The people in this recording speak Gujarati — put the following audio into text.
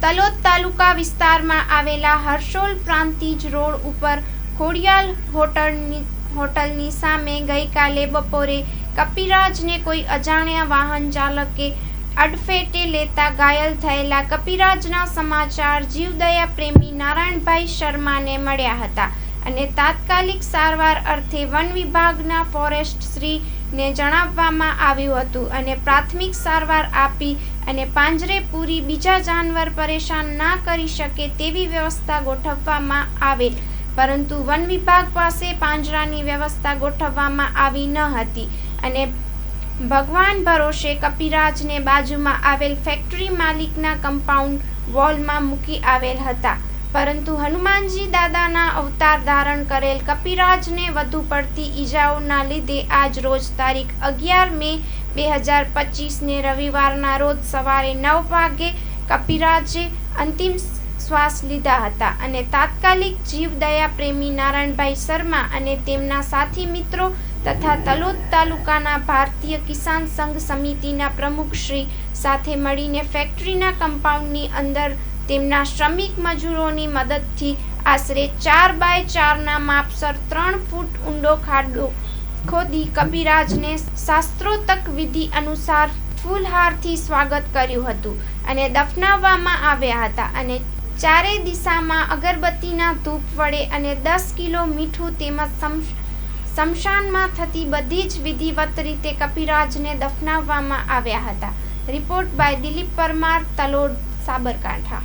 તલોદ તાલુકા વિસ્તારમાં આવેલા હરસોલ પ્રાંતિજ રોડ ઉપર ખોડિયાલ હોટલની સામે ગઈકાલે બપોરે કપિરાજને કોઈ અજાણ્યા વાહન ચાલકે અડફેટે લેતા ઘાયલ થયેલા કપિરાજના સમાચાર જીવદયા પ્રેમી નારાયણભાઈ શર્માને મળ્યા હતા અને તાત્કાલિક સારવાર અર્થે વન વિભાગના ફોરેસ્ટશ્રીને જણાવવામાં આવ્યું હતું અને પ્રાથમિક સારવાર આપી અને પાંજરે પૂરી બીજા જાનવર પરેશાન ના કરી શકે તેવી વ્યવસ્થા ગોઠવવામાં આવેલ, પરંતુ વન વિભાગ પાસે પાંજરાની વ્યવસ્થા ગોઠવવામાં આવી ન હતી અને ભગવાન ભરોસે કપિરાજને બાજુમાં આવેલ ફેક્ટરી માલિકના કમ્પાઉન્ડ વોલમાં મૂકી આવેલ હતા, પરંતુ હનુમાનજી દાદાના અવતાર ધારણ કરેલ કપિરાજને વધુ પડતી ઈજાઓના લીધે આજ રોજ તારીખ 11 મે 2025ને રવિવારના રોજ સવારે 9 વાગે કપિરાજે અંતિમ શ્વાસ લીધા હતા અને તાત્કાલિક જીવદયા પ્રેમી નારાયણભાઈ શર્મા અને તેમના સાથી મિત્રો તથા તલોદ તાલુકાના ભારતીય કિસાન સંઘ સમિતિના પ્રમુખશ્રી સાથે મળીને ફેક્ટરીના કમ્પાઉન્ડની અંદર તેમના શ્રમિક મજૂરોની મદદથી આશરે 4 બાય 4ના માપસર 3 ફૂટ ઊંડો ખાડો ખોદી કપિરાજને શાસ્ત્રોક્ત વિધિ અનુસાર ફૂલહારથી સ્વાગત કર્યું હતું અને દફનાવવામાં આવ્યા હતા અને ચારે દિશામાં અગરબત્તીના ધૂપ વડે અને 10 કિલો મીઠું તેમજ સ્મશાનમાં થતી બધી જ વિધિવત રીતે કપિરાજને દફનાવવામાં આવ્યા હતા. Report by Dilip Parmar, Talod, Sabarkantha.